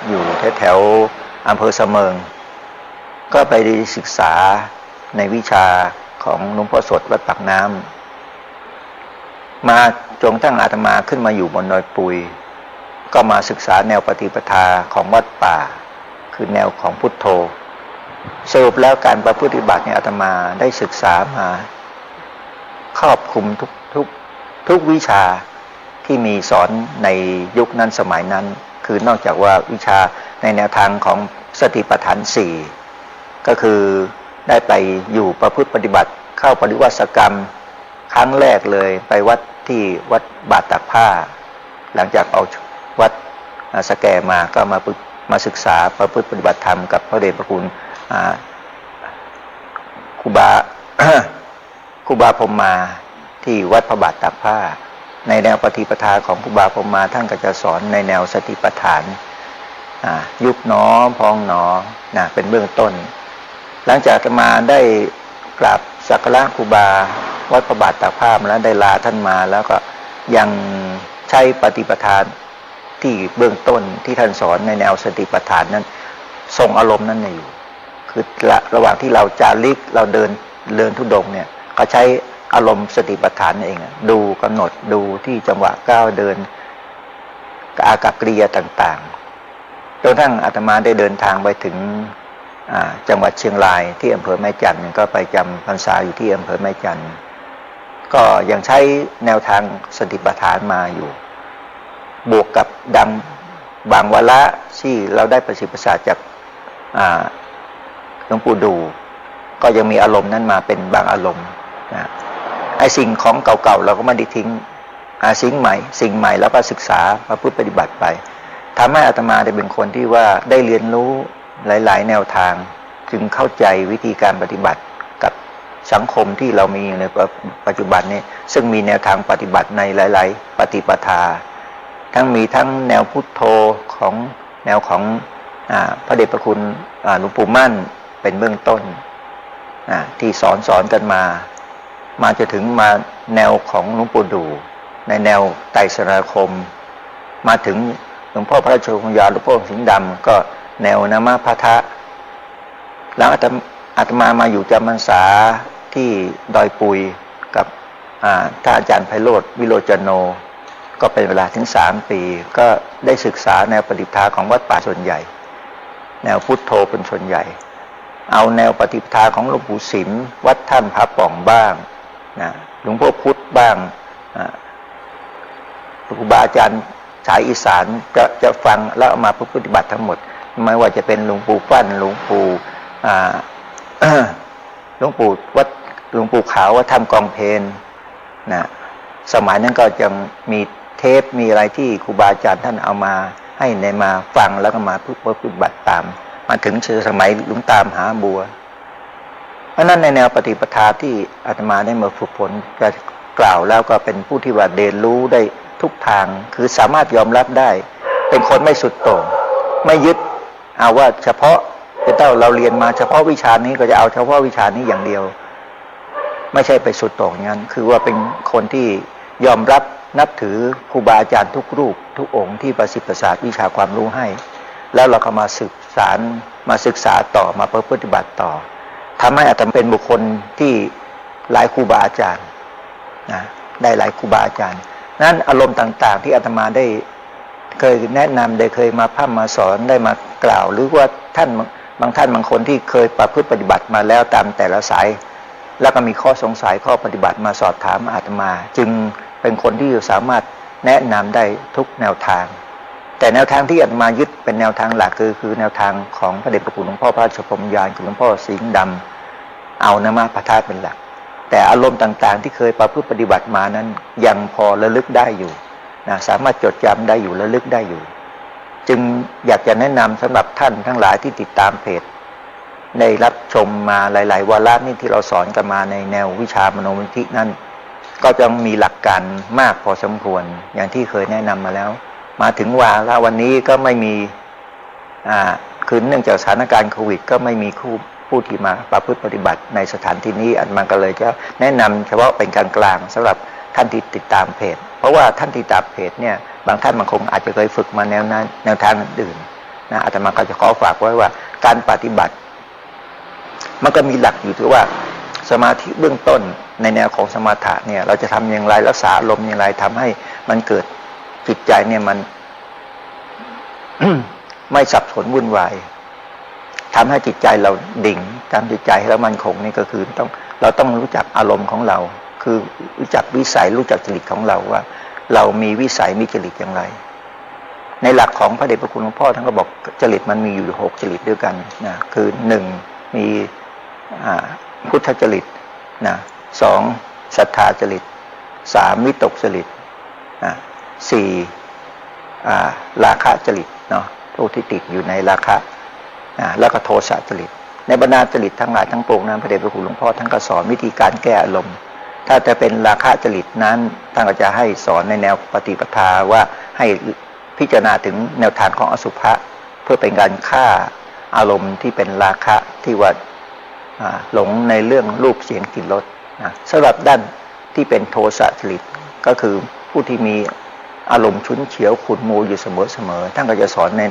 อยู่แถวอำเภอเสมิงก็ไปศึกษาในวิชาของหลวงพ่อสดวัดปากน้ำมาจนทั้งอาตมาขึ้นมาอยู่บนดอยปุยก็มาศึกษาแนวปฏิปทาของวัดป่าคือแนวของพุทโธสรุปแล้วการประพฤติบัติเนี่ยอาตมาได้ศึกษามาครอบคลุมทุกวิชาที่มีสอนในยุคนั้นสมัยนั้นคือนอกจากว่าวิชาในแนวทางของสติปัฏฐาน4ก็คือได้ไปอยู่ประพฤติปฏิบัติเข้าปริวัติกรรมครั้งแรกเลยไปวัดที่วัดบาทตากผ้าหลังจากเอาวัดสแกมาก็มาศึกษาประพฤติปฏิบัติธรรมกับพระเดชพระคุณครูบา ครูบาพรหมมาที่วัดพระบาทตากผ้าในแนวปฏิปทาของครูบาพรหมมาท่านก็จะสอนในแนวสติปัฏฐานยุบหนอพองหนอเป็นเบื้องต้นหลังจากมาได้กราบสักการะครูบาวัดพระบาทตากผ้ามาแล้วได้ลาท่านมาแล้วก็ยังใช้ปฏิปทานที่เบื้องต้นที่ท่านสอนในแนวสติปัฏฐานนั้นทรงอารมณ์นั้นอยู่คือระหว่างที่เราจาริกเราเดินธุดงค์เนี่ยเขาใช้อารมณ์สติปัฏฐานเองดูกำหนดดูที่จังหวะก้าวเดินอากัปกิริยาต่างๆจนทั้งอาตมาได้เดินทางไปถึงจังหวัดเชียงรายที่อำเภอแม่จันทร์ก็ไปจำพรรษาอยู่ที่อำเภอแม่จันทร์ก็ยังใช้แนวทางสติปัฏฐานมาอยู่บวกกับบางวาระที่เราได้ประสิทธิภาษาจากหลวงปู่ดูก็ยังมีอารมณ์นั้นมาเป็นบางอารมณ์ไอ้สิ่งของเก่าๆเราก็ไม่ได้ทิ้งสิ่งใหม่แล้วก็ศึกษาประพฤติปฏิบัติไปทำให้อาตมาได้เป็นคนที่ว่าได้เรียนรู้หลายๆแนวทางจึงเข้าใจวิธีการปฏิบัติกับสังคมที่เรามีอยู่ในปัจจุบันนี้ซึ่งมีแนวทางปฏิบัติในหลายๆปฏิปทามีทั้งแนวพุทโธของแนวของพระเดชพระคุณหลวงปู่มั่นเป็นเบื้องต้นที่สอนกันมาจะถึงมาแนวของหลวงปู่ดูในแนวไตรสรณคมมาถึงหลวงพ่อพระราชวงศ์ยาหลวงพ่อสิงห์ดำก็แนวนามพัทธะแล้วอาตมาอยู่จำพรรษาที่ดอยปุยกับท่านอาจารย์ไพโรจน์วิโรจโนก็เป็นเวลาถึง3 ปีก็ได้ศึกษาแนวปฏิปทาของวัดป่าส่วนใหญ่แนวพุทโธเป็นส่วนใหญ่เอาแนวปฏิปทาของหลวงปู่สิมวัดถ้ำผาป่องบ้างหลวงพ่อพุทธบ้างครูบาอาจารย์สายอีสานจะฟังแล้วเอามาปฏิบัติทั้งหมดไม่ว่าจะเป็นหลวงปู่ฟั่นหลวงปู่วัดหลวงปู่ขาววัดถ้ำกองเพลสมัยนั้นก็ยังมีเทปมีอะไรที่ครูบาอาจารย์ท่านเอามาให้ในมาฟังแล้วก็มาปฏิบัติตามมาถึงสมัยหลวงตามหาบัวเพราะนั้นในแนวปฏิปทาที่อาตมาได้มาฝึกฝนจะกล่าวแล้วก็เป็นผู้ที่ว่าเรียนรู้ได้ทุกทางคือสามารถยอมรับได้เป็นคนไม่สุดโต่งไม่ยึดเอาว่าเฉพาะเราเรียนมาเฉพาะวิชานี้ก็จะเอาเฉพาะวิชานี้อย่างเดียวไม่ใช่ไปสุดโต่งอย่างนั้นคือว่าเป็นคนที่ยอมรับนับถือครูบาอาจารย์ทุกรูปทุกองค์ที่ประสิทธิ์ประสาทวิชาความรู้ให้แล้วเราก็มาศึกษาต่อมาปฏิบัติต่อทำให้อาตมาเป็นบุคคลที่หลายครูบาอาจารย์ได้หลายครูบาอาจารย์นั้นอารมณ์ต่างๆที่อาตมาได้เคยแนะนำได้เคยมาพร่ำมาสอนได้มากล่าวหรือว่าบางคนที่เคยประพฤติปฏิบัติมาแล้วตามแต่ละสายแล้วก็มีข้อสงสัยข้อปฏิบัติมาสอบถามอาตมาจึงเป็นคนที่สามารถแนะนำได้ทุกแนวทางแต่แนวทางที่อาตมายึดเป็นแนวทางหลักคือแนวทางของพระเดชพระคุณหลวงพ่อพระราชพรหมยานคือหลวงพ่อสิงห์ดำเอานามพัทธะเป็นหลักแต่อารมณ์ต่างๆที่เคยประพฤติปฏิบัติมานั้นยังพอระลึกได้อยู่สามารถจดจำได้อยู่ระลึกได้อยู่จึงอยากจะแนะนำสำหรับท่านทั้งหลายที่ติดตามเพจได้รับชมมาหลายๆวาระนี่ที่เราสอนกันมาในแนววิชามโนมิธินั้นก็จะมีหลักการมากพอสมควรอย่างที่เคยแนะนำมาแล้วมาถึงวาระวันนี้ก็ไม่มีคือเนื่องจากสถานการณ์โควิดก็ไม่มีผู้ที่มาประพฤติปฏิบัติในสถานที่นี้อันมันก็เลยจะแนะนำเฉพาะเป็นกลางๆสำหรับท่านที่ติดตามเพจเพราะว่าท่านที่ติดตามเพจเนี่ยบางท่านบางคงอาจจะเคยฝึกมาแนวทางอื่น นะอาตมาก็จะขอฝากไว้ว่าการปฏิบัติมันก็มีหลักอยู่ที่ว่าสมาธิเบื้องต้นในแนวของสมถะเนี่ยเราจะทำอย่างไรรักษาอารมณ์อย่างไรทำให้มันเกิดจิตใจเนี่ยมัน ไม่สับสนวุ่นวายทำให้จิตใจเราดิ่งทำจิตใจให้เรามั่นคงนี่ก็คือเราต้องรู้จักอารมณ์ของเราคือรู้จักวิสัยรู้จักจริตของเราว่าเรามีวิสัยมีจริตอย่างไรในหลักของพระเดชพระคุณหลวงพ่อท่านก็บอกจริตมันมีอยู่6จริตด้วยกันนะคือ1มีพุทธจริตนะ2ศรัทธาจริต3วิตกจริตนะ4ราคะจริตเนาะผู้ที่ติดอยู่ในราคะแล้วก็โทสะจริตในบรรดาจริตทั้งหลายทั้งปวงนั้นพระเดชพระคุณหลวงพ่อท่านก็สอนวิธีการแก้อารมณ์ถ้าจะเป็นราคะจริตนั้นท่านก็จะให้สอนในแนวปฏิปทาว่าให้พิจารณาถึงแนวทางของอสุภะเพื่อเป็นการฆ่าอารมณ์ที่เป็นราคะที่ว่าหลงในเรื่องรูปเสียงกลิ่นรสสำหรับด้านที่เป็นโทสะจริตก็คือผู้ที่มีอารมณ์ฉุนเฉียวขุ่นมัวอยู่เสมอท่านก็จะสอนใน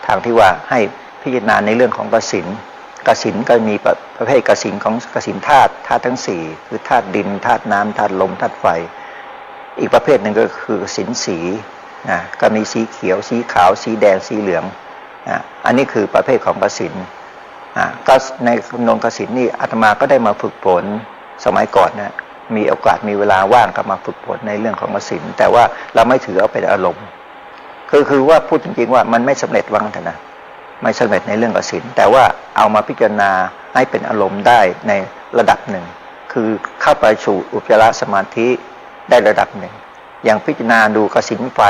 ทางที่ว่าให้พิจารณาในเรื่องของกสิณก็มีประเภทกสิณของกสิณธาตุทั้ง4คือธาตุดินธาตุน้ำธาตุลมธาตุไฟอีกประเภทหนึ่งก็คือกสิณสีก็มีสีเขียวสีขาวสีแดงสีเหลืองอันนี้คือประเภทของกสิณก็ในนงกสิณนี่อาตมาก็ได้มาฝึกฝนสมัยก่อนนะมีโอกาสมีเวลาว่างก็มาฝึกฝนในเรื่องของกสิณแต่ว่าเราไม่ถือเอาเป็นอารมณ์คือว่าพูดจริงๆว่ามันไม่สำเร็จวังเถอะนะไม่สำเร็จในเรื่องกสิณแต่ว่าเอามาพิจารณาให้เป็นอารมณ์ได้ในระดับหนึ่งคือเข้าไปสู่อุปจารสมาธิได้ระดับหนึ่งอย่างพิจารณาดูกสิณไฟ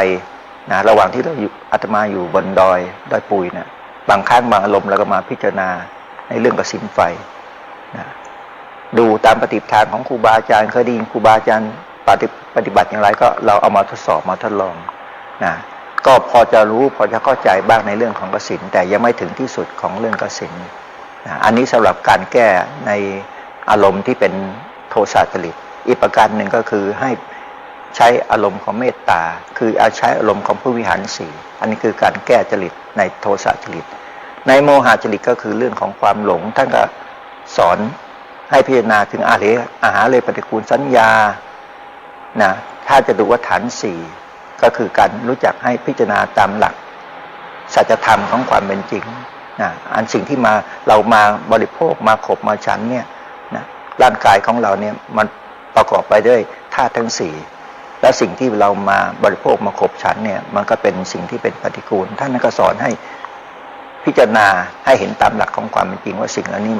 นะระหว่างที่เราอยู่อาตมาอยู่บนดอยปุยนะบางครั้งบางอารมณ์เราก็มาพิจารณาในเรื่องกสิณไฟนะดูตามปฏิปทาของครูบาอาจารย์เคยได้ยินครูบาอาจารย์ปฏิบัติอย่างไรก็เราเอามาทดสอบมาทดลองนะก็พอจะรู้พอจะเข้าใจบ้างในเรื่องของกสิณแต่ยังไม่ถึงที่สุดของเรื่องกสิณนะอันนี้สำหรับการแก้ในอารมณ์ที่เป็นโทสะจริตอีกประการหนึ่งก็คือให้ใช้อารมณ์ของเมตตาคือเอาใช้อารมณ์ของผู้วิหารสี่อันนี้คือการแก้จริตในโทสะจริตในโมหะจริตก็คือเรื่องของความหลงท่านก็สอนให้พิจารณาถึงอาหารเลยปฏิกูลสัญญานะถ้าจะดูว่าฐานสี่ก็คือการรู้จักให้พิจารณาตามหลักสัจธรรมของความเป็นจริงนะอันสิ่งที่เรามาบริโภคมาขบมาฉันเนี่ยนะร่างกายของเราเนี่ยมันประกอบไปด้วยธาตุทั้งสี่และสิ่งที่เรามาบริโภคมาขบฉันเนี่ยมันก็เป็นสิ่งที่เป็นปฏิกูลท่านก็สอนให้พิจารณาให้เห็นตามหลักของความเป็นจริงว่าสิ่งเหล่านี้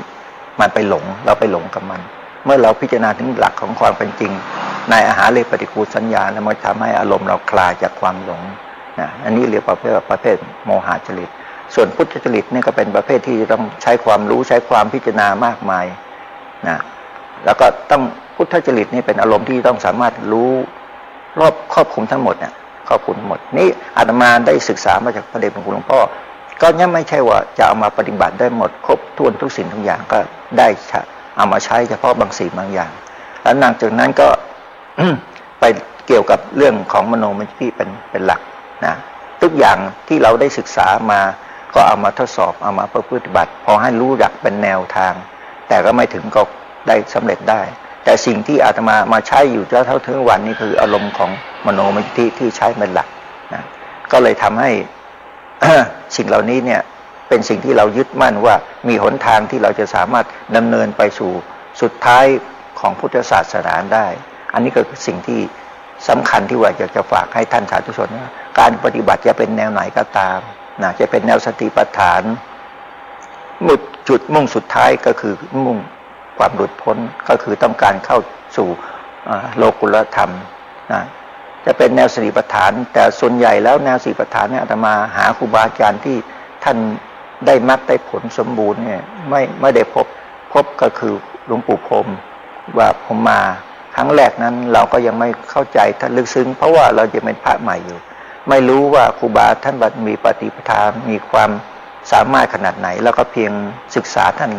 มันไปหลงเราไปหลงกับมันเมื่อเราพิจารณาถึงหลักของความเป็นจริงในอาหารเลยปฏิกูลสัญญาแล้วมันทำให้อารมณ์เราคลายจากความหลงนะอันนี้เรียกว่าประเภทโมหะจริตส่วนพุทธจริตนี่ก็เป็นประเภทที่ต้องใช้ความรู้ใช้ความพิจารณามากมายนะแล้วก็ต้องพุทธจริตนี่เป็นอารมณ์ที่ต้องสามารถรู้ครอบคลุมทั้งหมดเนี่ยครอบคลุมหมดนี่อาตมาได้ศึกษามาจากพระเดชพระคุณหลวงพ่อก็ยังไม่ใช่ว่าจะเอามาปฏิบัติได้หมดครบถ้วนทุกสิ่งทุกอย่างก็ได้เอามาใช้เฉพาะบางสิ่งบางอย่างแล้วหลังจากนั้นก็ ไปเกี่ยวกับเรื่องของมโนมยิทธิเป็นหลักนะทุกอย่างที่เราได้ศึกษามาก็เอามาทดสอบเอามาปฏิบัติพอให้รู้หลักเป็นแนวทางแต่ก็ไม่ถึงก็ได้สำเร็จได้แต่สิ่งที่อาตมาใช้อยู่เท่าถึงวันนี้คืออารมณ์ของมโนมยิทธิที่ใช้เป็นหลักนะก็เลยทำให้ สิ่งเหล่านี้เนี่ยเป็นสิ่งที่เรายึดมั่นว่ามีหนทางที่เราจะสามารถดำเนินไปสู่สุดท้ายของพุทธศาสนาได้อันนี้ก็คือสิ่งที่สำคัญที่ว่าจะฝากให้ท่านสาธุชนว่าการปฏิบัติจะเป็นแนวไหนก็ตามนะจะเป็นแนวสติปัฏฐานจุดมุ่งสุดท้ายก็คือมุ่งความหลุดพ้นก็คือต้องการเข้าสู่โลกุตตรธรรมนะจะเป็นแนวสติปัฏฐานแต่ส่วนใหญ่แล้วแนวสติปัฏฐานเนี่ยอาตมาหาครูบาอาจารย์ที่ท่านได้มรรคได้ผลสมบูรณ์เนี่ยไม่ได้พบก็คือหลวงปู่พรหมว่าผมมาครั้งแรกนั้นเราก็ยังไม่เข้าใจท่านลึกซึ้งเพราะว่าเราจะเป็นพระใหม่อยู่ไม่รู้ว่าครูบาท่านมีปฏิปทามีความสามารถขนาดไหนแล้วก็เพียงศึกษาท่าน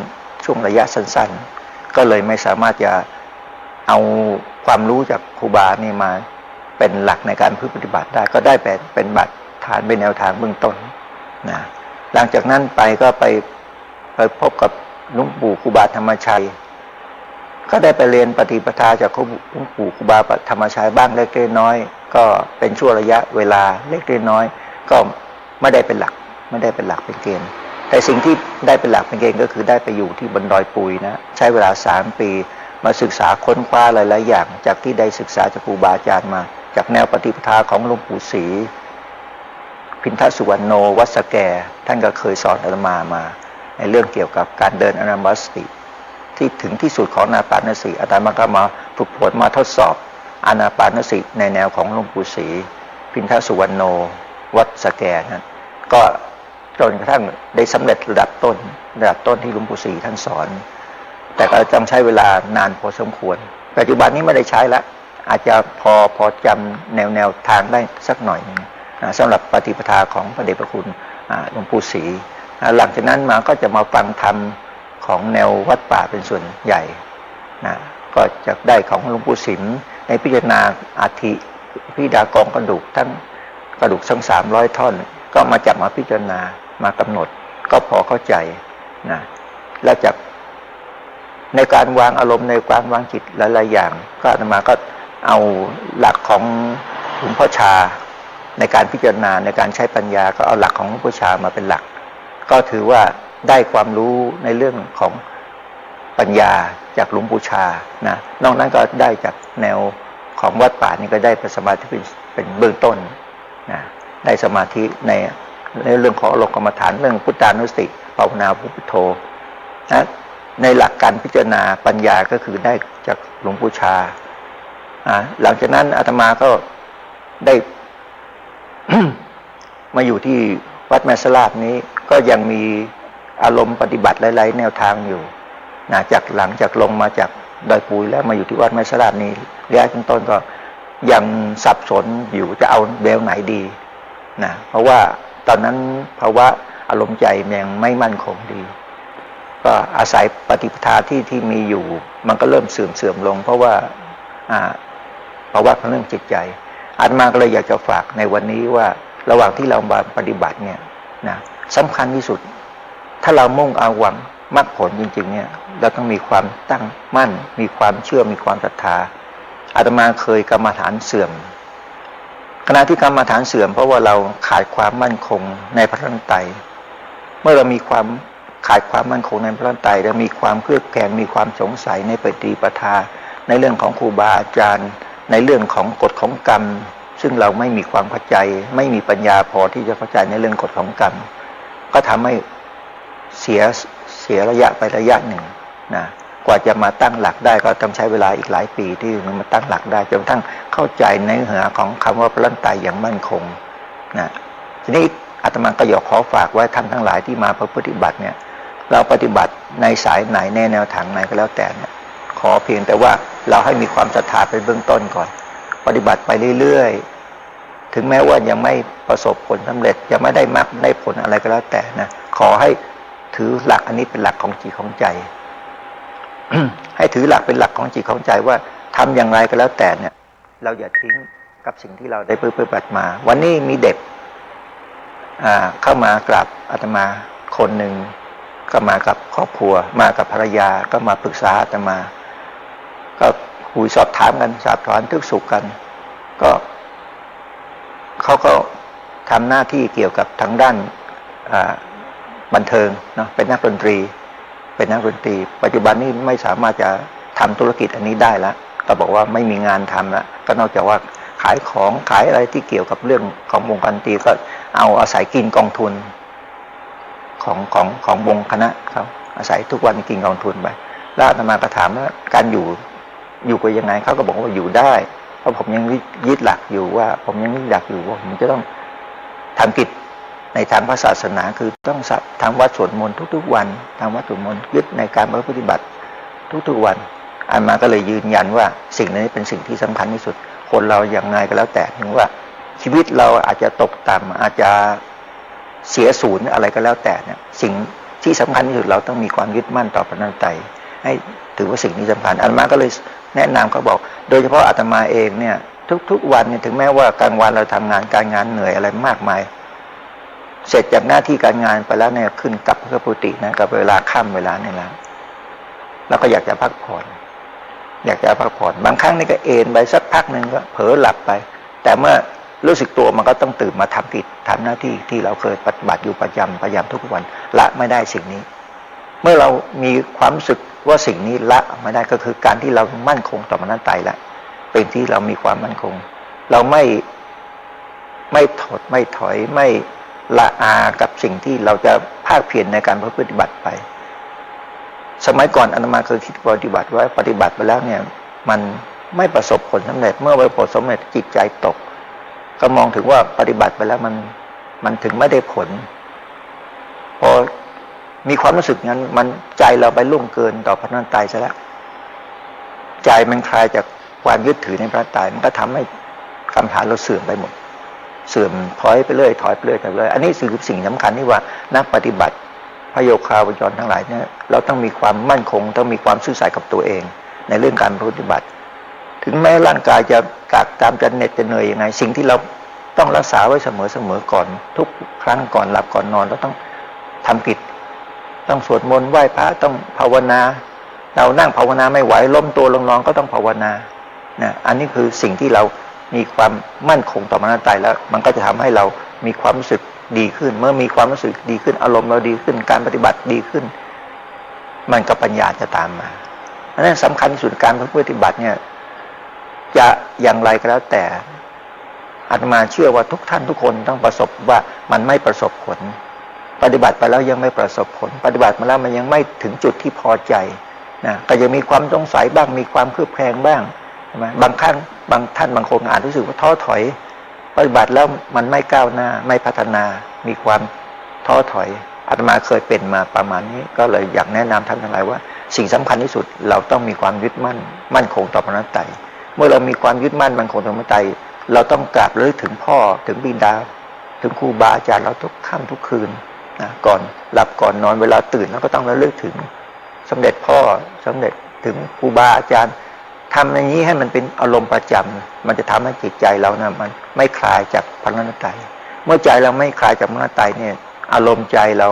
ช่วงระยะสั้นๆก็เลยไม่สามารถจะเอาความรู้จากครูบานี่มาเป็นหลักในการปฏิบัติได้ก็ได้เป็นบัตรฐานเป็นแนวทางเบื้องต้นนะ หลังจากนั้นไปก็ไปพบกับหลวงปู่ครูบาธรรมชัยก็ได้ไปเรียนปฏิปทาจากหลวงปู่ครูบาธรรมชัยบ้างเล็กน้อยก็เป็นช่วงระยะเวลาเล็กน้อยก็ไม่ได้เป็นหลักเป็นเกณฑ์แต่สิ่งที่ได้เป็นหลักเป็นเกณฑ์ก็คือได้ไปอยู่ที่บนดอยปุยนะใช้เวลา3 ปีมาศึกษาค้นคว้าหลายๆอย่างจากที่ได้ศึกษาจากครูบาอาจารย์มาจากแนวปฏิปทาของหลวงปู่ศรีพินทสุวรรณโนวัดสแกท่านก็เคยสอนอาตมาในเรื่องเกี่ยวกับการเดินอนาปานสติที่ถึงที่สุดของอานาปานสติอาตมาก็มาฝึกฝนมาทดสอบอานาปานสติในแนวของหลวงปู่ศรีพินทสุวรรณโนวัดสแกนั้นก็จนกระทั่งได้สำเร็จระดับต้นที่หลวงปู่ศรีท่านสอนแต่ก็ต้องใช้เวลานานพอสมควรปัจจุบันนี้ไม่ได้ใช้แล้วอาจจะพอจำแนวทางได้สักหน่อยนึงสำหรับปฏิปทาของพระเดชพระคุณหลวงปู่ศรีหลังจากนั้นมาก็จะมาฟังธรรมของแนววัดป่าเป็นส่วนใหญ่นะก็จะได้ของหลวงปู่สิมในพิจารณาอาทิพิดากองกระดูกทั้ง300 ท่อนก็มาจับมาพิจารณามากำหนดก็พอเข้าใจนะแล้วจากในการวางอารมณ์ในการวางจิตหลายๆอย่างก็อาตมาก็เอาหลักของหลวงพ่อชาในการพิจารณาในการใช้ปัญญาก็เอาหลักของหลวงพ่อชามาเป็นหลักก็ถือว่าได้ความรู้ในเรื่องของปัญญาจากหลวงปู่ชานะนอกนั้นก็ได้จากแนวของวัดป่านี่ก็ได้เป็นสมาธิเป็นเบื้องต้นนะได้สมาธิในเรื่องของอารมณ์กรรมฐานเรื่องพุทธานุสติภาวนาพุทโธนะในหลักการพิจารณาปัญญาก็คือได้จากหลวงปู่ชาหลังจากนั้นอาตมาก็ได้ มาอยู่ที่วัดแม่สลาดนี้ก็ยังมีอารมณ์ปฏิบัติหลายๆแนวทางอยู่นะจากหลังจากลงมาจากดอยปุยแล้วมาอยู่ที่วัดแม่สลาดนี้ระยะต้นก็ยังสับสนอยู่จะเอาแนวไหนดีนะเพราะว่าตอนนั้นภาวะอารมณ์ใจยังไม่มั่นคงดีก็อาศัยปฏิปทาที่มีอยู่มันก็เริ่มเสื่อมลงเพราะว่าภาวะของเรื่องจิตใจอาตมาก็เลยอยากจะฝากในวันนี้ว่าระหว่างที่เรามาปฏิบัติเนี่ยนะสำคัญที่สุดถ้าเรามุ่งเอาหวังมรรคผลจริงๆเนี่ยเราต้องมีความตั้งมั่นมีความเชื่อมีความศรัทธาอาตมาเคยกรรมฐานเสื่อมขณะที่กรรมฐานเสื่อมเพราะว่าเราขาดความมั่นคงในพระรัตนตรัยเมื่อเรามีความขาดความมั่นคงในพระรัตนตรัยและมีความเครือบแคลงมีความสงสัยในปฏิปทาในเรื่องของครูบาอาจารย์ในเรื่องของกฎของกรรมซึ่งเราไม่มีความเข้าใจไม่มีปัญญาพอที่จะเข้าใจในเรื่องกฎของกรรมก็ทำให้เสียระยะไประยะหนึ่งนะกว่าจะมาตั้งหลักได้ก็ต้องใช้เวลาอีกหลายปีที่มาตั้งหลักได้จนกระทั่งเข้าใจในเนื้อหาของคำว่าพระรัตนตรัยอย่างมั่นคงนะทีนี้อาตมาก็อยากขอฝากไว้ท่านทั้งหลายที่มาปฏิบัติเนี่ยเราปฏิบัติในสายไหนในแนวทางไหนก็แล้วแต่เนี่ยขอเพียงแต่ว่าเราให้มีความศรัทธาเป็นเบื้องต้นก่อนปฏิบัติไปเรื่อยๆถึงแม้ว่ายังไม่ประสบผลสำเร็จยังไม่ได้มรรคได้ผลอะไรก็แล้วแต่นะขอให้ถือหลักอันนี้เป็นหลักของจิตของใจ ให้ถือหลักเป็นหลักของจิตของใจว่าทำอย่างไรก็แล้วแต่เนี่ยเราอย่าทิ้งกับสิ่งที่เราได้ปฏิบัติมาวันนี้มีเด็กเข้ามากราบอาตมาคนหนึ่งก็มากับครอบครัวมากับภรรยาก็มาปรึกษาอาตมาก็คุยสอบถามกันสอบถามทุกสุขกันก็เขาก็ทำหน้าที่เกี่ยวกับทางด้านบันเทิงเนาะเป็นนักดนตรีปัจจุบันนี้ไม่สามารถจะทำธุรกิจอันนี้ได้แล้วก็บอกว่าไม่มีงานทำแล้วก็นอกจากว่าขายของขายอะไรที่เกี่ยวกับเรื่องของวงการดนตรีก็เอาอาศัยกินกองทุนของวงคณะเขาอาศัยทุกวันกินกองทุนไปแล้วอาตมาก็ถามว่าการอยู่ไปยังไงเขาก็บอกว่าอยู่ได้เพราะผมยังยึดหลักอยู่ว่าผมจะต้องทำกิจในทางพระศาสนาคือต้องทำวัดสวดมนต์ทุกๆวันทำวัดสวดมนต์ยึดในการปฏิบัติทุกๆวันอาตมาก็เลยยืนยันว่าสิ่งนี้เป็นสิ่งที่สำคัญที่สุดคนเราอย่างไรก็แล้วแต่ถึงว่าชีวิตเราอาจจะตกต่ำอาจจะเสียศูนย์อะไรก็แล้วแต่เนี่ยสิ่งที่สำคัญที่สุดเราต้องมีความยึดมั่นต่อพระนันไตให้ถือว่าสิ่งนี้สำคัญอาตมาก็เลยแนะนำเขาบอกโดยเฉพาะอาตมาเองเนี่ยทุกๆวันเนี่ยถึงแม้ว่ากลางวันเราทำงานการงานเหนื่อยอะไรมากมาย เสร็จจากหน้าที่การงานไปแล้วเนี่ยขึ้นกลับพระปุตินะกับเวลาค่ำเวลาเนี่ยแล้วก็อยากจะพักผ่อนบางครั้งนี่ก็เอนไปสักพักหนึ่งก็เผลอหลับไป แต่เมื่อรู้สึกตัวมันก็ต้องตื่นมาทำกิจทำหน้าที่ที่เราเคยปฏิบัติอยู่ประจำพยายามทุกวันละไม่ได้สิ่งนี้ เมื่อเรามีความรู้สึกว่าสิ่งนี้ละไม่ได้ก็คือการที่เรามั่นคงต่อมรรคไตรแล้วเป็นที่เรามีความมั่นคงเราไม่ถดไม่ถอยไม่ละอากับสิ่งที่เราจะภาคเพียรในการปฏิบัติไปสมัยก่อนอาตมาเคยคิดปฏิบัติไว้ปฏิบัติไปแล้วเนี่ยมันไม่ประสบผลสำเร็จเมื่อไม่ประสบผลสำเร็จจิตใจตกก็มองถึงว่าปฏิบัติไปแล้วมันถึงไม่ได้ผลพอมีความรู้สึกงั้นมันใจเราไปล่วงเกินต่อพระนันตายซะแล้วใจมันคลายจากความยึดถือในพระตายมันก็ทำให้คำถามเราเสื่อมไปหมดเสื่อมถอยไปเรื่อยอันนี้คือสิ่งสำคัญที่ว่านักปฏิบัติพระโยคาวจรทั้งหลายเนี่ยเราต้องมีความมั่นคงต้องมีความซื่อสัตย์กับตัวเองในเรื่องการปฏิบัติถึงแม้ร่างกายจะกากตามจะเหน็ดจะเหนื่อยยังไงสิ่งที่เราต้องรักษาไว้เสมอก่อนทุกครั้งก่อนหลับก่อนนอนเราต้องทำกิจต้องสวดมนต์ไหว้พระต้องภาวนาเรานั่งภาวนาไม่ไหวล้มตัวลงนอนก็ต้องภาวนานะอันนี้คือสิ่งที่เรามีความมั่นคงต่อมรรคไตรแล้วมันก็จะทำให้เรามีความรู้สึกดีขึ้นเมื่อมีความรู้สึกดีขึ้นอารมณ์เราดีขึ้นการปฏิบัติดีขึ้นมันก็ปัญญาจะตามมาเพราะฉะนั้นสำคัญที่สุดการปฏิบัติเนี่ยจะอย่างไรก็แล้วแต่อาตมาเชื่อว่าทุกท่านทุกคนต้องประสบว่ามันไม่ประสบผลปฏิบัติไปแล้วยังไม่ประสบผลปฏิบัติมาแล้วมันยังไม่ถึงจุดที่พอใจนะก็ยังมีความสงสัยบ้างมีความเครือบแคลงบ้างใช่ไหมบางท่านบางคนอาจรู้สึกว่าท้อถอยปฏิบัติแล้วมันไม่ก้าวหน้าไม่พัฒนามีความท้อถอยอาตมาเคยเป็นมาประมาณนี้ก็เลยอยากแนะนำท่านทั้งหลายว่าสิ่งสำคัญที่สุดเราต้องมีความยึดมั่นคงต่อพระนัตไตรเมื่อเรามีความยึดมั่นคงต่อพระนัตไตรเราต้องกราบระลึกถึงพ่อถึงบิดาถึงครูบาอาจารย์เราทุกค่ำทุกคืนนะก่อนหลับก่อนนอนเวลาตื่นเราก็ต้องระลึกถึงสมเด็จพ่อสมเด็จถึงครูบาอาจารย์ทำอย่างนี้ให้มันเป็นอารมณ์ประจำมันจะทำให้จิตใจเรานะมันไม่คลายจากพระนัตไตรเมื่อใจเราไม่คลายจากพระนัตไตรเนี่ยอารมณ์ใจเรา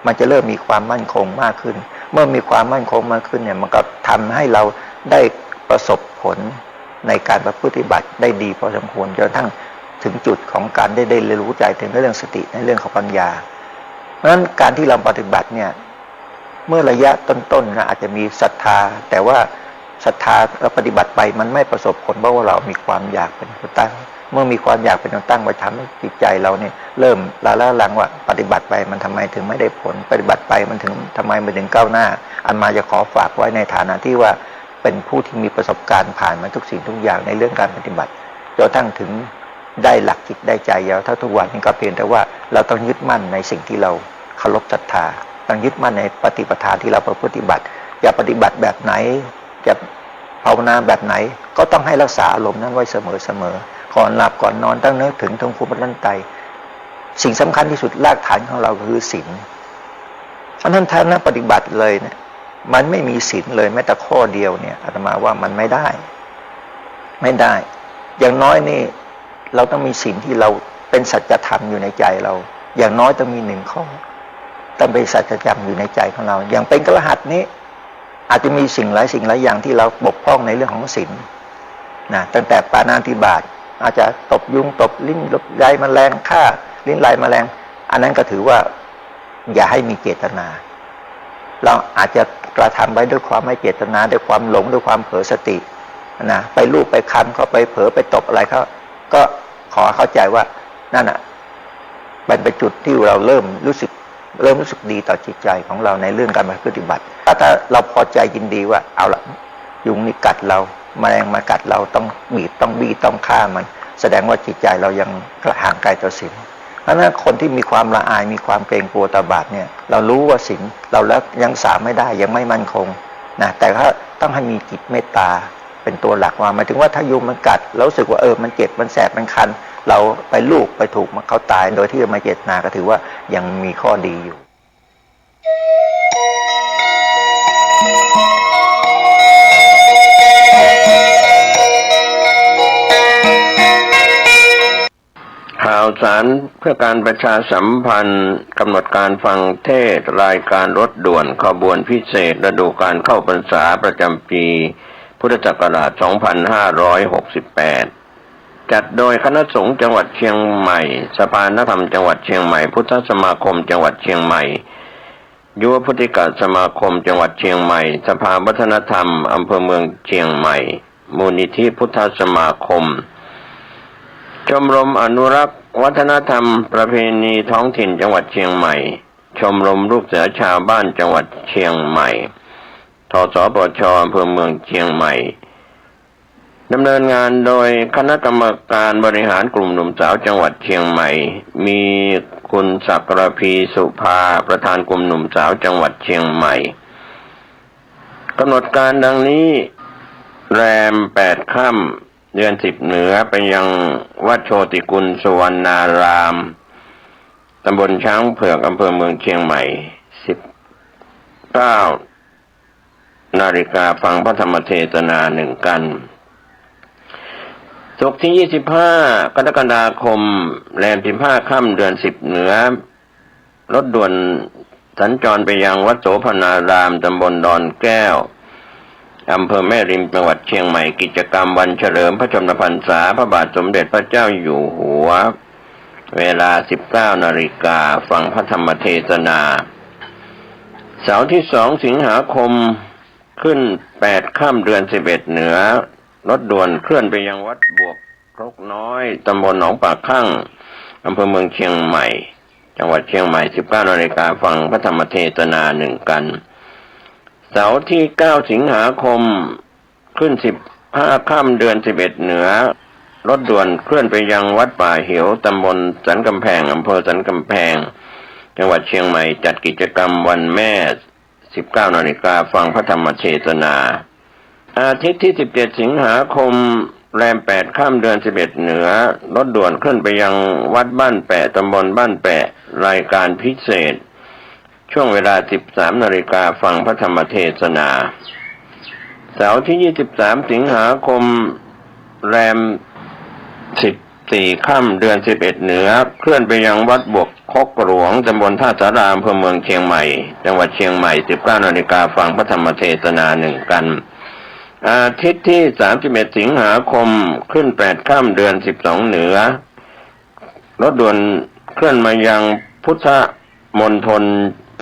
มันจะเริ่มมีความมั่นคงมากขึ้นเมื่อมีความมั่นคงมากขึ้นเนี่ยมันก็ทำให้เราได้ประสบผลในการปฏิบัติได้ดีพอสมควรจนกระทั่งถึงจุดของการได้เรียนรู้ใจถึงเรื่องสติในเรื่องของปัญญาเพราะฉะนั้นการที่เราปฏิบัติเนี่ยเมื่อระยะต้นๆนะอาจจะมีศรัทธาแต่ว่าศรัทธาเราปฏิบัติไปมันไม่ประสบผลเพราะว่าเรามีความอยากเป็นตัวตั้งเมื่อมีความอยากเป็นตัวตั้งไปทำให้จิตใจเราเนี่ยเริ่มละหลังว่าปฏิบัติไปมันทำไมถึงไม่ได้ผลปฏิบัติไปมันถึงทำไมมันถึงก้าวหน้าอันมาจะขอฝากไว้ในฐานะที่ว่าเป็นผู้ที่มีประสบการณ์ผ่านมาทุกสิ่งทุกอย่างในเรื่องการปฏิบัติจนทั้งถึงได้หลักจิตได้ใจแล้วถ้าทุกวันนี้ก็เพียงแต่ว่าเราต้องยึดมั่นในสิ่งที่เราเคารพศรัทธาต้องยึดมั่นในปฏิปทาที่เราปฏิบัติจะปฏิบัติแบบไหนจะภาวนาแบบไหนก็ต้องให้รักษาอารมณ์นั้นไว้เสมอก่อนหลับก่อนนอนต้องนึกถึงภูมิพระนัตไตรสิ่งสำคัญที่สุดรากฐานของเราคือศีลเพราะฉะนั้นถ้านักปฏิบัติเลยเนี่ยมันไม่มีศีลเลยแม้แต่ข้อเดียวเนี่ยอาตมาว่ามันไม่ได้อย่างน้อยนี่เราต้องมีศีลที่เราเป็นสัจธรรมอยู่ในใจเราอย่างน้อยต้องมี1 ข้อต้องเป็นสัจธรรมอยู่ในใจของเราอย่างเป็นกฤหัสถ์นี้อาจจะมีสิ่งหลายอย่างที่เราบกพร่องในเรื่องของศีลนะตั้งแต่ปาณาติบาตอาจจะตบยุงตบลิ้นลบไรแมลงฆ่าลิ้นไรแมลงอันนั้นก็ถือว่าอย่าให้มีเจตนาเราอาจจะกระทำไว้ด้วยความไม่เจตนาด้วยความหลงด้วยความเผลอสตินะไปลูบไปคันเขาไปเผลอไปตบอะไรเขาก็ขอเข้าใจว่านั่นอ่ะเป็นจุดที่เราเริ่มรู้สึกดีต่อจิตใจของเราในเรื่องการปฏิบัติถ้าเราพอใจยินดีว่าเอาละยุงนี่กัดเราแมลงมากัดเราต้องบีบต้องบี้ต้องฆ่ามันแสดงว่าจิตใจเรายังห่างไกลต่อศีลเพราะฉะนั้นคนที่มีความละอายมีความเกรงกลัวต่อบาปเนี่ยเรารู้ว่าศีลเราแล้วยังสามไม่ได้ยังไม่มั่นคงนะแต่ถ้าต้องให้มีจิตเมตตาเป็นตัวหลักว่าหมายถึงว่าถ้ายุงมันกัดเรารู้สึกว่ามันเจ็บมันแสบมันคันเราไปลูบไปถูกมันเขาตายโดยที่ไม่เจตนาก็ถือว่ายังมีข้อดีอยู่好าวสารเพื่อการประชาสัมพันธ์กำหนดการฟังเทศน์รายการรถด่วนขบวนพิเศษฤดูการเข้าพรรษาประจำปีพุทธศักราช 2568 จัดโดยคณะสงฆ์จังหวัดเชียงใหม่สภานธรรมจังหวัดเชียงใหม่พุทธสมาคมจังหวัดเชียงใหม่ยุวพุทธิกสมาคมจังหวัดเชียงใหม่สภาวัฒนธรรมอำเภอเมืองเชียงใหม่มูลนิธิพุทธสมาคมชมรมอนุรักษ์วัฒนธรรมประเพณีท้องถิ่นจังหวัดเชียงใหม่ชมรมลูกเสือชาวบ้านจังหวัดเชียงใหม่ทสปชอำเภอเมืองเชียงใหม่ดำเนินงานโดยคณะกรรมการบริหารกลุ่มหนุ่มสาวจังหวัดเชียงใหม่มีคุณศักรพีสุภาประธานกลุ่มหนุ่มสาวจังหวัดเชียงใหม่กำหนดการดังนี้แรม8 ค่ำเดือน10เหนือไปยังวัดโชติกุลสุวรรณารามตำบลช้างเผือกอำเภอเมืองเชียงใหม่19 นาฬิกาฟังพระธรรมเทศนา1 กันศุกร์ที่25 กรกฎาคมแรม15 ค่ำเดือน10เหนือรถด่วนสัญจรไปยังวัดโสภณารามตำบลดอนแก้วอำเภอแม่ริมจังหวัดเชียงใหม่กิจกรรมวันเฉลิมพระชนมพรรษาพระบาทสมเด็จพระเจ้าอยู่หัวเวลา 19 นาฬิกาฟังพระธรรมเทศนาเสาร์ที่2 สิงหาคมขึ้น8 ค่ำเดือน11เหนือรถด่วนเคลื่อนไปยังวัดบวกครกน้อยตำบลหนองปากคั่งอำเภอเมืองเชียงใหม่จังหวัดเชียงใหม่ 19 นาฬิกาฟังพระธรรมเทศนา1 กันเสาร์ที่9 สิงหาคมขึ้น15 ค่ำเดือน11เหนือรถด่วนเคลื่อนไปยังวัดป่าเหวตำบลสันกำแพงอำเภอสันกำแพงจังหวัดเชียงใหม่จัดกิจกรรมวันแม่ 19 นาฬิกาฟังพระธรรมเทศนาอาทิตย์ที่17 สิงหาคมแรม8 ค่ำเดือน11เหนือรถด่วนเคลื่อนไปยังวัดบ้านแปะตำบลบ้านแปะรายการพิเศษช่วงเวลา 13 นาฬิกาฟังพระธรรมเทศนาเสาร์ที่23 สิงหาคมแรม14 ค่ำเดือน11เหนือเคลื่อนไปยังวัดบวกคกหลวงตำบลท่าสาราอำเภอเมืองเชียงใหม่จังหวัดเชียงใหม่ 19 นาฬิกาฟังพระธรรมเทศนา1 กันอาทิตย์ที่31 สิงหาคมขึ้น8 ค่ำเดือน12เหนือรถด่วนเคลื่อนมายังพุทธมณฑล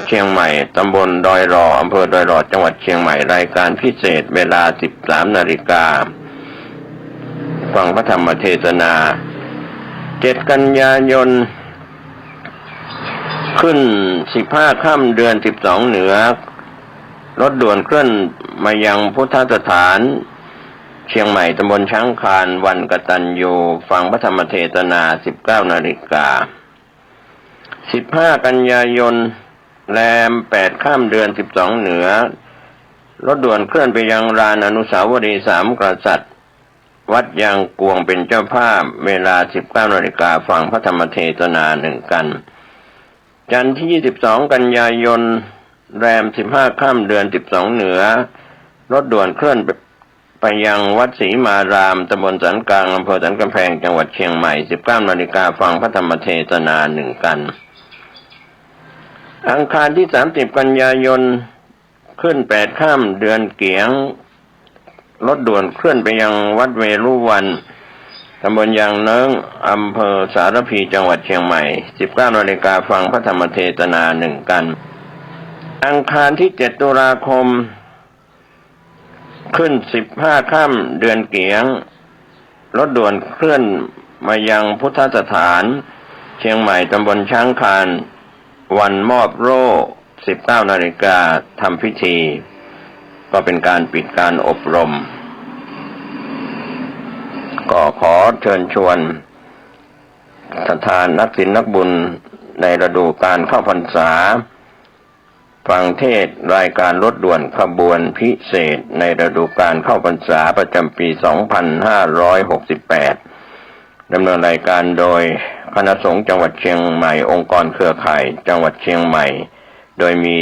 เชียงใหม่ตำบลดอยหล่ออำเภอดอยหล่อจังหวัดเชียงใหม่รายการพิเศษเวลา 13 นาฬิกาฟังพระธรรมเทศนา7 กันยายนขึ้น15 ค่ำเดือน12เหนือรถด่วนเคลื่อนมายังพุทธสถานเชียงใหม่ตำบลช้างคานวันกตัญญูฟังพระธรรมเทศนา 19 นาฬิกา15 กันยายนแรม8 ค่ำเดือน12เหนือรถด่วนเคลื่อนไปยังลานอนุสาวรีย์3 กษัตริย์วัดยางกวงเป็นเจ้าภาพเวลา 19 นาฬิกาฟังพระธรรมเทศนา1 กันจันทร์ที่22 กันยายนแรม15 ค่ำเดือน12เหนือรถด่วนเคลื่อนไปยังวัดศรีมารามตำบลสันกลางอำเภอสันกำแพงจังหวัดเชียงใหม่ 19 นาฬิกาฟังพระธรรมเทศนา1 กันอังคารที่30 กันยายนขึ้น8 ค่ำเดือนเกียงรถด่วนเคลื่อนไปยังวัดเวรุวันตำบลยางเนิ้งอำเภอสารพีจังหวัดเชียงใหม่ 19 นาฬิกาฟังพระธรรมเทศนา1 กันอังคารที่7 ตุลาคมขึ้น15 ค่ำเดือนเกียงรถด่วนเคลื่อนมายังพุทธสถานเชียงใหม่ตำบลช้างคานวันมอบโล่ 19 นาฬิกาทำพิธีก็เป็นการปิดการอบรมก็ขอเชิญชวนศรัทธานักศีลนักบุญในฤดูกาลเข้าพรรษาฟังเทศน์รายการรถด่วนขบวนพิเศษในฤดูกาลเข้าพรรษาประจำปี 2568 ดำเนินรายการโดยคณะสงฆ์จังหวัดเชียงใหม่องค์กรเครือข่ายจังหวัดเชียงใหม่โดยมี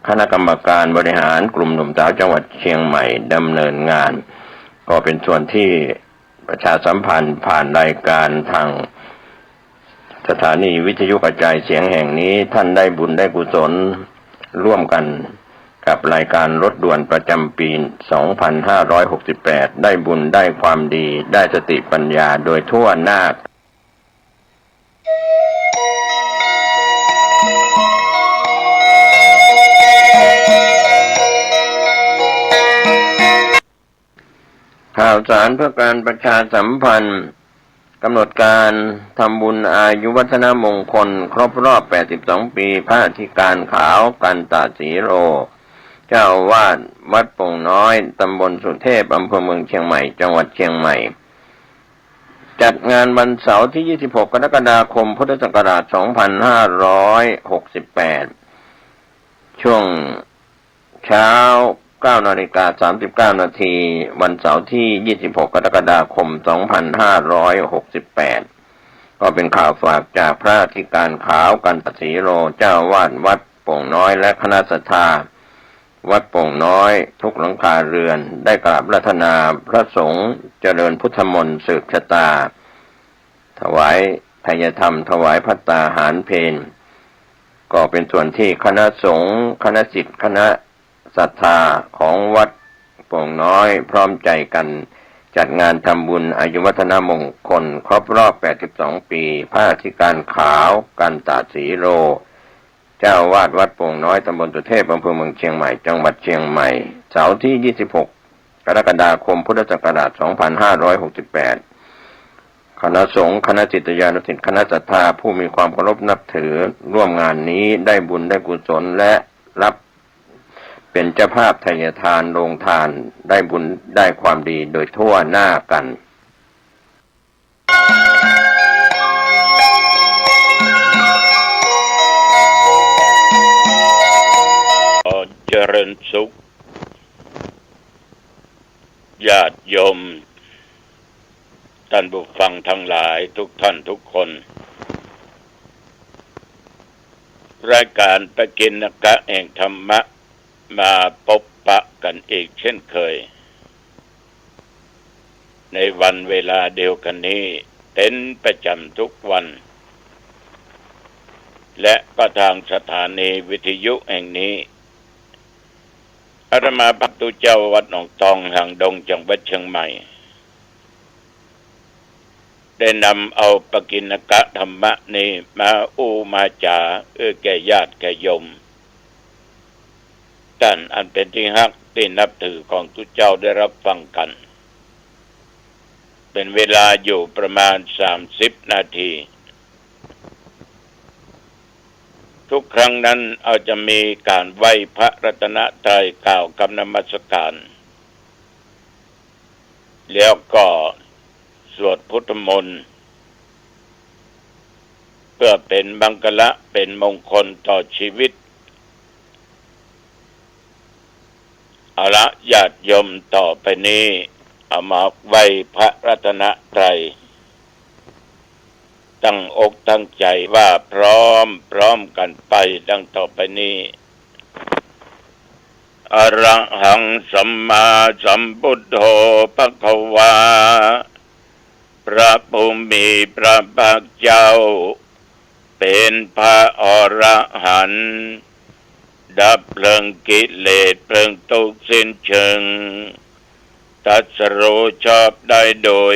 คณะกรรมการบริหารกลุ่มหนุ่มสาวจังหวัดเชียงใหม่ดำเนินงานก็เป็นส่วนที่ประชาสัมพันธ์ผ่านรายการทาง สถานีวิทยุกระจายเสียงแห่งนี้ท่านได้บุญได้กุศลร่วมกันกับรายการรถด่วนประจำปี 2568 ได้บุญได้ความดีได้สติปัญญาโดยทั่วหน้าข่าวสารเพื่อการประชาสัมพันธ์กำหนดการทำบุญอายุวัฒนมงคลครบรอบ 82 ปีพระอธิการขาวกันตาสีโรเจ้าอาวาสวัดโป่งน้อยตำบลสุเทพอำเภอเมืองเชียงใหม่จังหวัดเชียงใหม่จัดงานวันเสาร์ที่ 26 กรกฎาคม พุทธศักราช 2568 ช่วงเช้า 9:39 นาทีวันเสาร์ที่ 26 กรกฎาคม 2568 ก็เป็นข่าวฝากจากพระอธิการขาวกันตสีโรเจ้าอาวาสวัดโป่งน้อยและคณะศรัทธาวัดโป่งน้อยทุกหลังคาเรือนได้กราบราธนาพระสงฆ์เจริญพุทธมนต์สืบชะตาถวายไทยธรรมถวายภัตตาหารเพลก็เป็นส่วนที่คณะสงฆ์คณะศิษย์คณะศรัทธาของวัดโป่งน้อยพร้อมใจกันจัดงานทำบุญอายุวัฒนมงคลครบรอบ 82 ปีพระอธิการขาวกันตาสีโรเจ้าอาวาสวัดโป่งน้อยตำบลสุเทพอำเภอเมืองเชียงใหม่จังหวัดเชียงใหม่เสาร์ที่ 26 กรกฎาคมพุทธศักราช 2568 คณะสงฆ์คณะศิษยานุศิษย์คณะศรัทธาผู้มีความเคารพนับถือร่วมงานนี้ได้บุญได้กุศลและรับเป็นเจ้าภาพไทยทานโรงทานได้บุญได้ความดีโดยทั่วหน้ากันเจริญสุขญาติโยมท่านผู้ฟังทั้งหลายทุกท่านทุกคนรายการปกิณกะแห่งธรรมะมาพบปะกันอีกเช่นเคยในวันเวลาเดียวกันนี้เป็นประจำทุกวันและก็ทางสถานีวิทยุแห่งนี้อาตมาพระตุเจ้าวัดหนองตองหางดงจังหวัดเชียงใหม่ได้นำเอาปกิณกะธรรมะนี้มามาจาแก่ญาติแก่โยมท่านอันเป็นที่ฮักที่นับถือของทุกเจ้าได้รับฟังกันเป็นเวลาอยู่ประมาณ30 นาทีทุกครั้งนั้นจะมีการไหว้พระรัตนตรัยกล่าวคำนมัสการแล้วก็สวดพุทธมนต์เพื่อเป็นบังกละเป็นมงคลต่อชีวิตเอาละญาติโยมต่อไปนี้เอามาไหว้พระรัตนตรัยตั้งอกตั้งใจว่าพร้อมกันไปดังต่อไปนี้อะระหังสัมมาสัมพุทโธภควาพระผู้มีพระภาคเจ้าเป็นพระอรหันต์ดับเพลิงกิเลสเพลิงทุกข์สิ้นเชิงตรัสรู้ชอบได้โดย